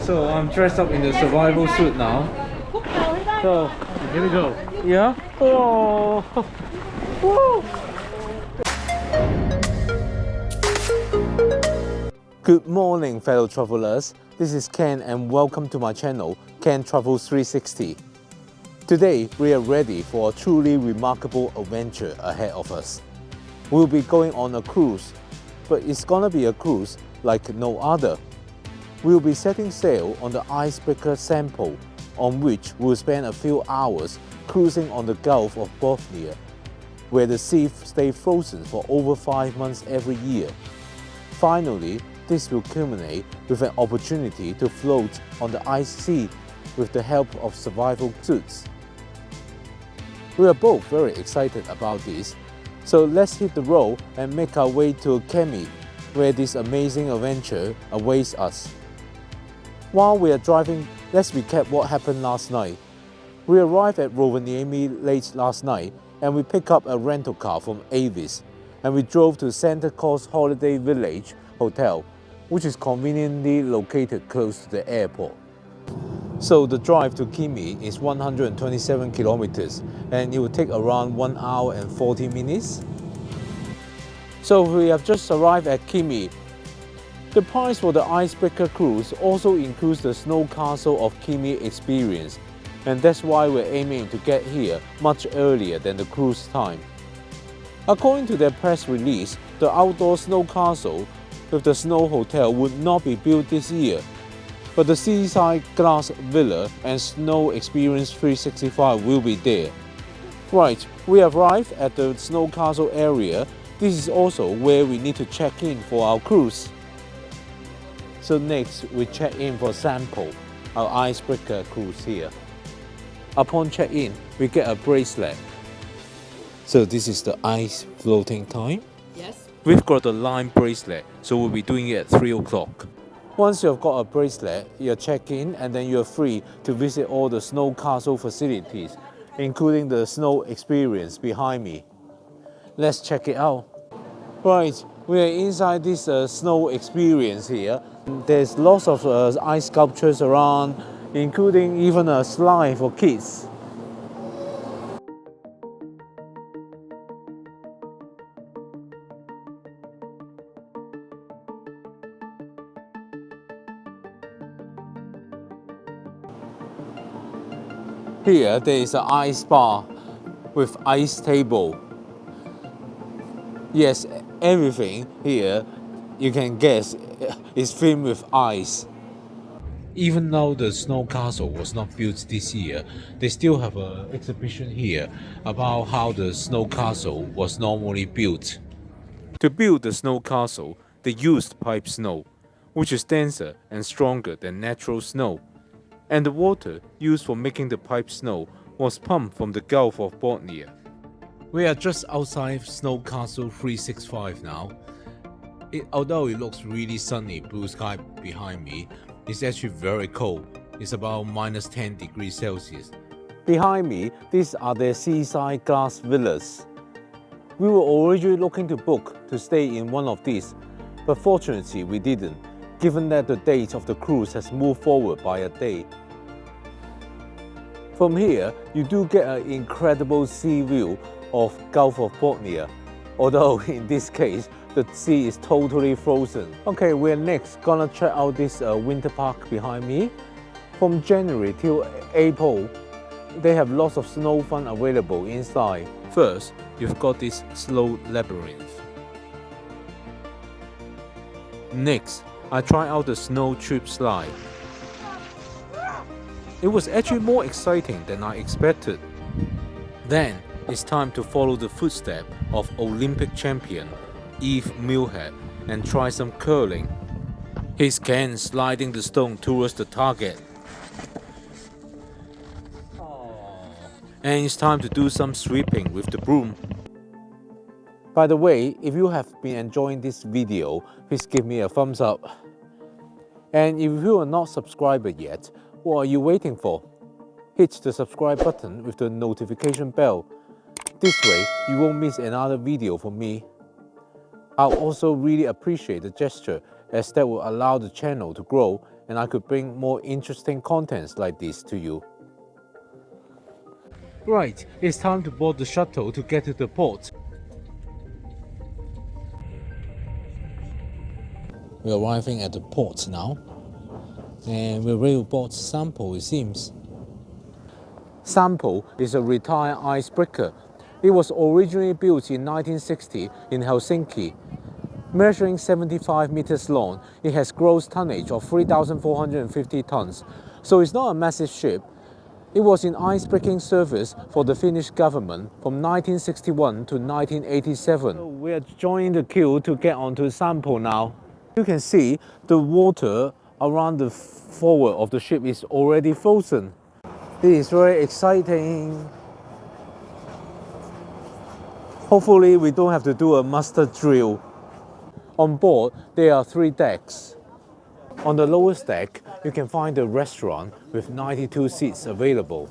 So I'm dressed up in the survival suit now. So here we go. Yeah. Oh. Woo. Good morning, fellow travelers. This is Ken and welcome to my channel, Ken Travels 360. Today, we are ready for a truly remarkable adventure ahead of us. We'll be going on a cruise, but it's gonna be a cruise like no other. We'll be setting sail on the icebreaker Sampo, on which we'll spend a few hours cruising on the Gulf of Bothnia, where the sea stays frozen for over 5 months every year. Finally, this will culminate with an opportunity to float on the ice sea with the help of survival suits. We are both very excited about this, so let's hit the road and make our way to Kemi, where this amazing adventure awaits us. While we are driving, let's recap what happened last night. We arrived at Rovaniemi late last night and we picked up a rental car from Avis and we drove to Santa Claus Holiday Village Hotel, which is conveniently located close to the airport. So the drive to Kemi is 127 kilometers and it will take around 1 hour and 40 minutes. So we have just arrived at Kemi. The price for the Icebreaker cruise also includes the SnowCastle of Kemi experience, and that's why we're aiming to get here much earlier than the cruise time. According to their press release, the outdoor SnowCastle with the snow hotel would not be built this year, but the seaside glass villa and SnowExperience 365 will be there. Right, we have arrived at the SnowCastle area. This is also where we need to check in for our cruise. So next, we check in for Sampo, our icebreaker cruise here. Upon check-in, we get a bracelet. So this is the ice floating time? Yes. We've got a lime bracelet, so we'll be doing it at 3 o'clock. Once you've got a bracelet, you check in and then you're free to visit all the SnowCastle facilities, including the SnowExperience behind me. Let's check it out. Right, we are inside this SnowExperience here. There's lots of ice sculptures around, including even a slide for kids. Here there is an ice bar with ice table. Yes, everything here you can guess is filled with ice. Even though the SnowCastle was not built this year, they still have an exhibition here about how the SnowCastle was normally built. To build the SnowCastle, they used pipe snow, which is denser and stronger than natural snow. And the water used for making the pipe snow was pumped from the Gulf of Bothnia. We are just outside SnowCastle 365 now. Although it looks really sunny, blue sky behind me, it's actually very cold. It's about minus 10 degrees Celsius. Behind me, these are the seaside glass villas. We were originally looking to book to stay in one of these, but fortunately we didn't, given that the date of the cruise has moved forward by a day. From here, you do get an incredible sea view of Gulf of Bothnia, although in this case, the sea is totally frozen. Okay, we're next gonna check out this winter park behind me. From January till April, they have lots of snow fun available inside. First, you've got this slow labyrinth. Next, I tried out the snow trip slide. It was actually more exciting than I expected. Then, it's time to follow the footsteps of Olympic champion Eve Muirhead and try some curling. Here's Ken sliding the stone towards the target. And it's time to do some sweeping with the broom. By the way, if you have been enjoying this video, please give me a thumbs up. And if you are not subscribed yet, what are you waiting for? Hit the subscribe button with the notification bell. This way, you won't miss another video from me. I'll also really appreciate the gesture, as that will allow the channel to grow and I could bring more interesting contents like this to you. Right, it's time to board the shuttle to get to the port. We're arriving at the port now, and we're ready to board Sampo, it seems. Sampo is a retired icebreaker. It was originally built in 1960 in Helsinki. Measuring 75 meters long, it has gross tonnage of 3,450 tons, so it's not a massive ship. It was in icebreaking service for the Finnish government from 1961 to 1987. So we are joining the queue to get onto Sampo now. You can see the water around the forward of the ship is already frozen. This is very exciting. Hopefully we don't have to do a muster drill. On board, there are 3 decks. On the lowest deck, you can find a restaurant with 92 seats available.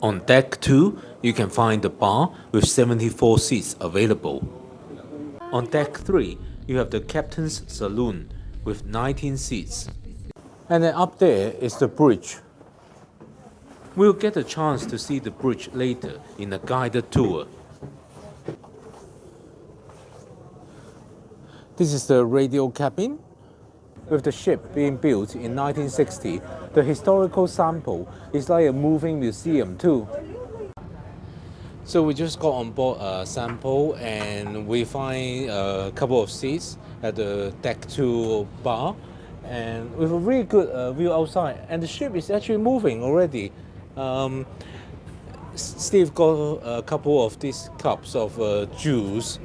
On deck 2, you can find the bar with 74 seats available. On deck 3, you have the captain's saloon with 19 seats. And then up there is the bridge. We'll get a chance to see the bridge later in a guided tour. This is the radio cabin. With the ship being built in 1960, the historical Sampo is like a moving museum too. So we just got on board Sampo and we find a couple of seats at the deck 2 bar and with a really good view outside, and the ship is actually moving already. Steve got a couple of these cups of juice,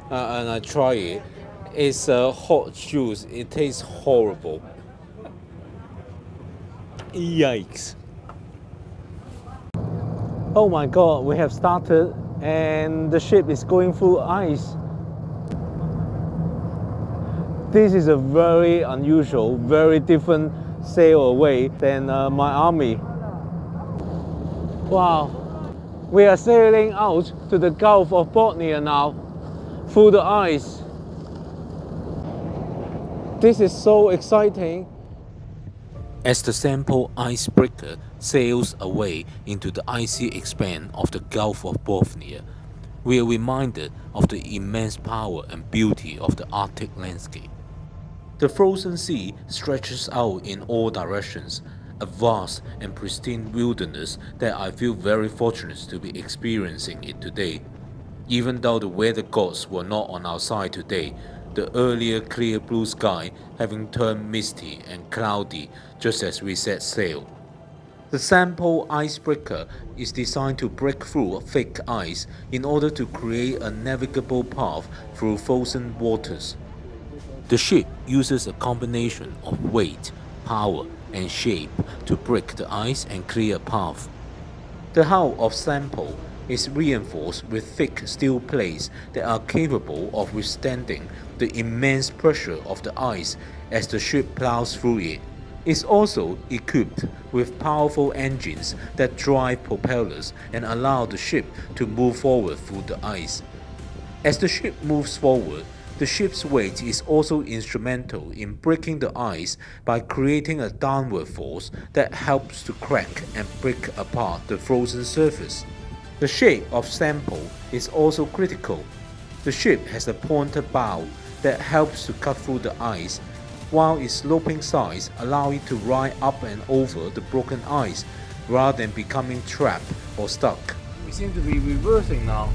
and I try it. It's hot juice. It tastes horrible. Yikes. Oh my god, we have started and the ship is going through ice. This is a very unusual, very different sail away than my army. Wow, we are sailing out to the Gulf of Bothnia now, through the ice. This is so exciting. As the Sampo Icebreaker sails away into the icy expanse of the Gulf of Bothnia, we are reminded of the immense power and beauty of the Arctic landscape. The frozen sea stretches out in all directions, a vast and pristine wilderness that I feel very fortunate to be experiencing it today. Even though the weather gods were not on our side today, the earlier clear blue sky having turned misty and cloudy just as we set sail. The Sampo Icebreaker is designed to break through thick ice in order to create a navigable path through frozen waters. The ship uses a combination of weight, power, and shape to break the ice and clear a path. The hull of Sampo is reinforced with thick steel plates that are capable of withstanding the immense pressure of the ice as the ship plows through it. It's also equipped with powerful engines that drive propellers and allow the ship to move forward through the ice. As the ship moves forward, the ship's weight is also instrumental in breaking the ice by creating a downward force that helps to crack and break apart the frozen surface. The shape of Sampo is also critical. The ship has a pointed bow that helps to cut through the ice, while its sloping sides allow it to ride up and over the broken ice rather than becoming trapped or stuck. We seem to be reversing now.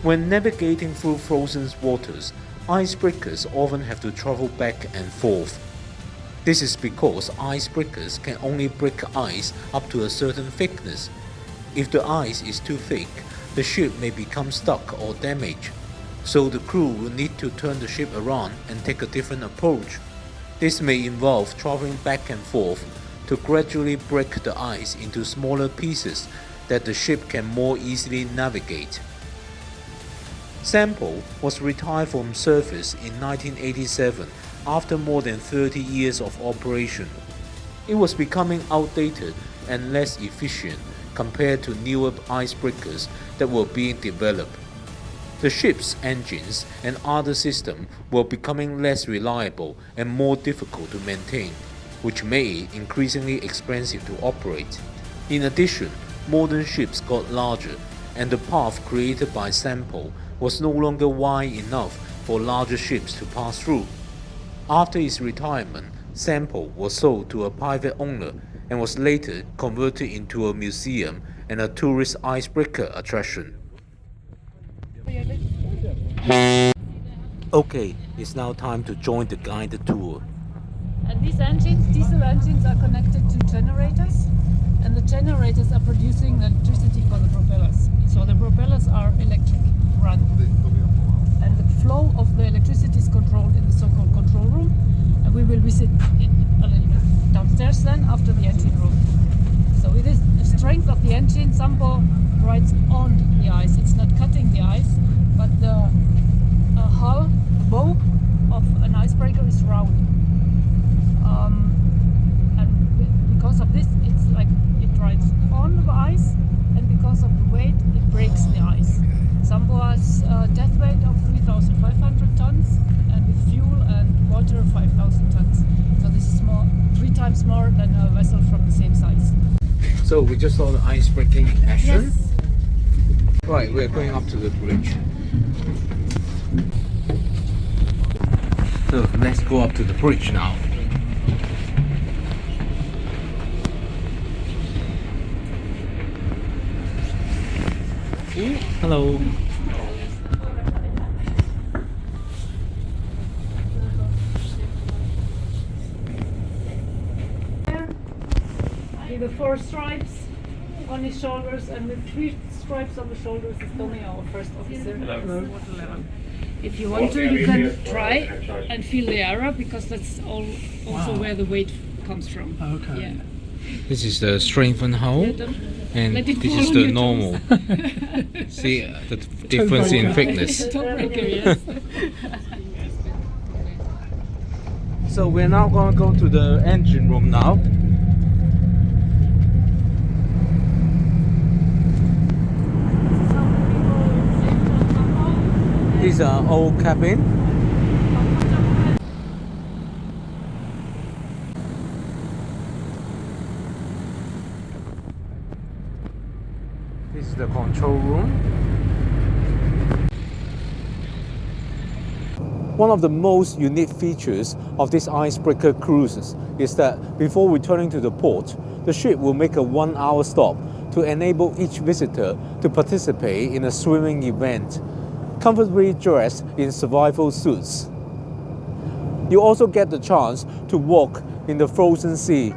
When navigating through frozen waters, icebreakers often have to travel back and forth. This is because icebreakers can only break ice up to a certain thickness. If the ice is too thick, the ship may become stuck or damaged, so the crew will need to turn the ship around and take a different approach. This may involve traveling back and forth to gradually break the ice into smaller pieces that the ship can more easily navigate. Sampo was retired from service in 1987 after more than 30 years of operation. It was becoming outdated and less efficient compared to newer icebreakers that were being developed. The ship's engines and other systems were becoming less reliable and more difficult to maintain. which made it increasingly expensive to operate. In addition, modern ships got larger, and the path created by Sampo was no longer wide enough for larger ships to pass through. After his retirement, Sampo was sold to a private owner and was later converted into a museum and a tourist icebreaker attraction. Okay, it's now time to join the guided tour. And these engines, diesel engines, are connected to generators, and the generators are producing electricity for the propellers. So the propellers are electric run, and the flow of the electricity is controlled in the so-called control room, and we will visit it a little bit downstairs then after the engine room. So it is the strength of the engine. Sampo rides on the ice. It's not cutting the ice, but the hull, the bow of an icebreaker is round. And because of this, it's like it rides on the ice, and because of the weight, it breaks the ice. Sampo has a death weight of 3,500 tons, and with fuel and water 5,000 tons. So this is more, 3 times more than a vessel from the same size. So we just saw the icebreaking in action. Yes. Right, we're going up to the bridge. So let's go up to the bridge now. Ooh, hello. With the 4 stripes on his shoulders, and with 3 stripes on the shoulders is Tommy, our first officer. Hello. If you want to, you can try and feel the error, because that's also where the weight comes from. Okay. Yeah. This is the strengthened hull, and let it this fall is on the your normal. See the difference in thickness. Tonebreaker, yes. So we're now going to go to the engine room now. This is an old cabin. This is the control room. One of the most unique features of this icebreaker cruises is that before returning to the port, the ship will make a 1-hour stop to enable each visitor to participate in a swimming event, comfortably dressed in survival suits. You also get the chance to walk in the frozen sea.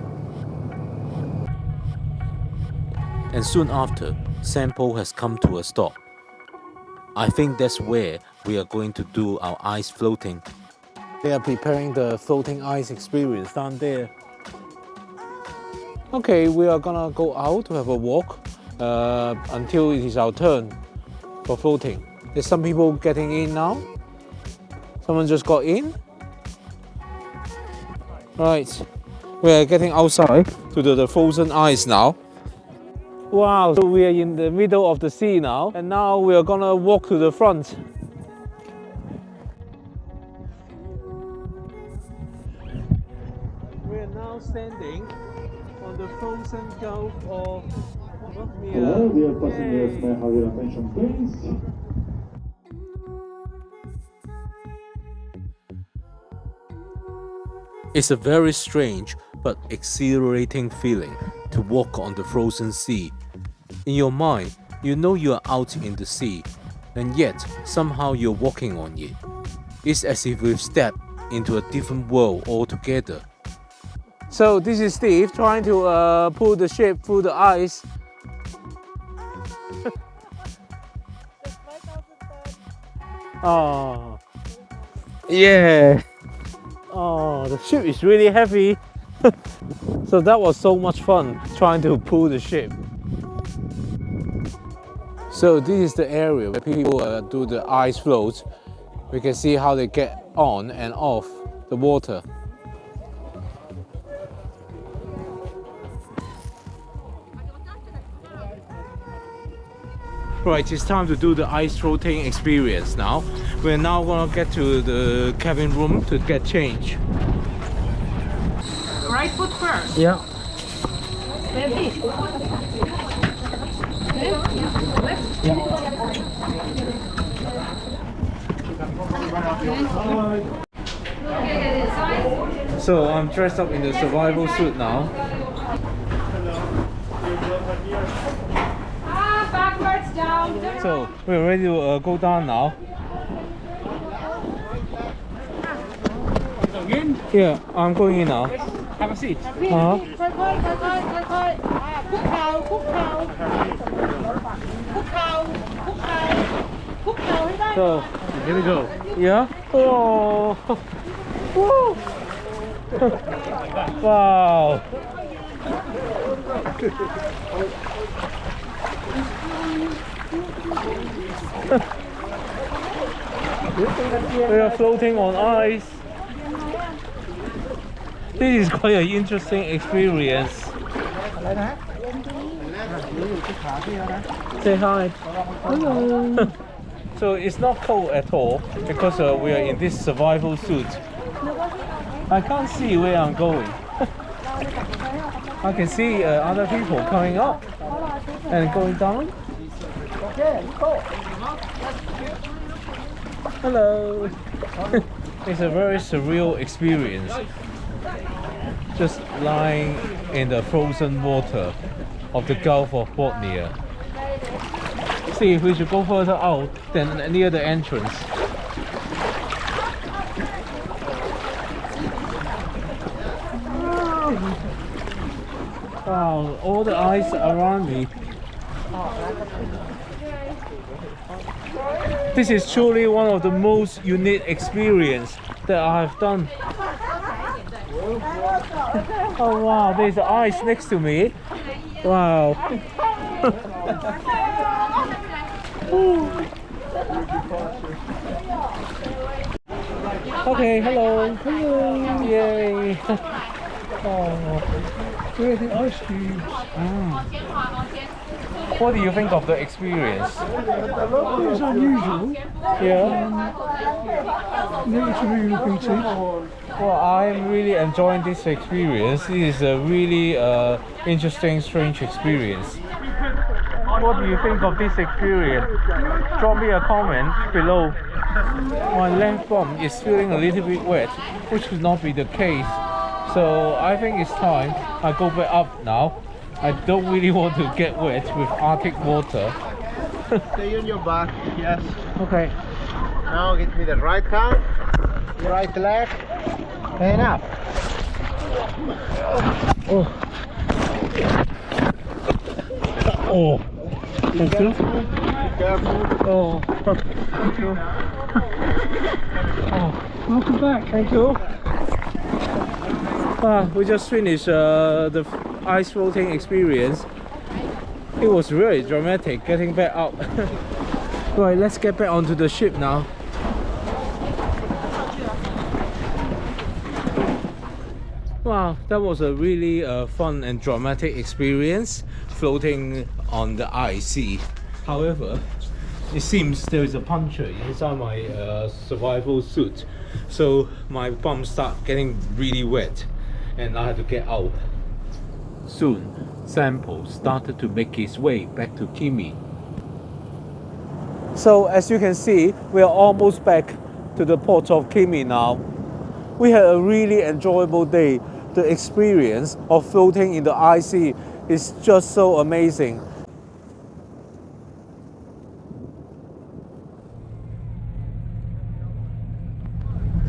And soon after, Sampo has come to a stop. I think that's where we are going to do our ice floating. They are preparing the floating ice experience down there. Okay, we are gonna go out to have a walk until it is our turn for floating. There's some people getting in now. Someone just got in. Right, we are getting outside to the frozen ice now. Wow, so we are in the middle of the sea now, and now we are gonna walk to the front. We are now standing on the frozen Gulf of Bothnia. Hello, dear passengers, may I have your attention, please? It's a very strange but exhilarating feeling to walk on the frozen sea. In your mind, you know you are out in the sea, and yet somehow you're walking on it. It's as if we've stepped into a different world altogether. So this is Steve trying to pull the ship through the ice. Oh, yeah. Oh, the ship is really heavy. So that was so much fun trying to pull the ship. So this is the area where people do the ice floats. We can see how they get on and off the water. Right, it's time to do the ice floating experience now. We're now gonna get to the cabin room to get changed. right foot first. Yeah. Steady. So I'm dressed up in the survival suit now. Backwards down. So we're ready to go down now. Yeah, I'm going in now. Have a seat. Uh-huh. So Here we go. yeah. Oh. Woo. Wow. We are floating on ice. This is quite an interesting experience. Say hi. Hello. So it's not cold at all because we are in this survival suit. I can't see where I'm going. I can see other people coming up and going down. Hello. It's a very surreal experience. Just lying in the frozen water of the Gulf of Bothnia. See if we should go further out than near the entrance. Wow, all the ice around me. This is truly one of the most unique experience that I have done. Oh wow, there's ice next to me. Wow. Okay, hello. Hello. Yay. Oh. Where are the ice cubes? What do you think of the experience? It's unusual. Yeah. Need to really repeat it. Well, I'm really enjoying this experience. This is a really interesting, strange experience. What do you think of this experience? Drop me a comment below. My left bum is feeling a little bit wet, which should not be the case. So I think it's time I go back up now. I don't really want to get wet with Arctic water. Stay on your back, yes. Okay. Now get me the right hand, right leg, and up. Oh. Oh. Thank you. Be careful. Oh. Thank you. Oh. Welcome back. Thank you. We just finished the ice floating experience. It was really dramatic getting back up. Right, let's get back onto the ship now. Wow, that was a really fun and dramatic experience floating on the ice sea. However, it seems there is a puncture inside my survival suit, so my bum started getting really wet and I had to get out. Soon, Sampo started to make his way back to Kemi. So as you can see, we are almost back to the port of Kemi now. We had a really enjoyable day. The experience of floating in the ice sea is just so amazing.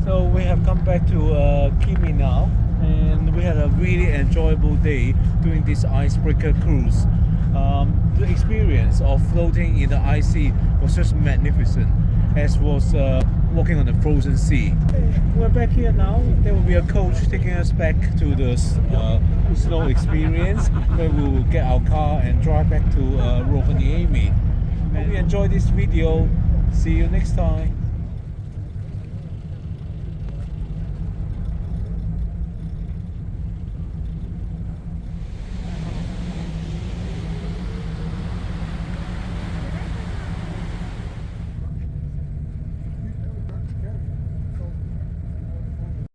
So we have come back to Kemi now, and we had a really enjoyable day doing this icebreaker cruise. The experience of floating in the ice sea was just magnificent, as was walking on the frozen sea. We're back here now. There will be a coach taking us back to the SnowExperience, where we will get our car and drive back to Rovaniemi. Hope you enjoyed this video. See you next time.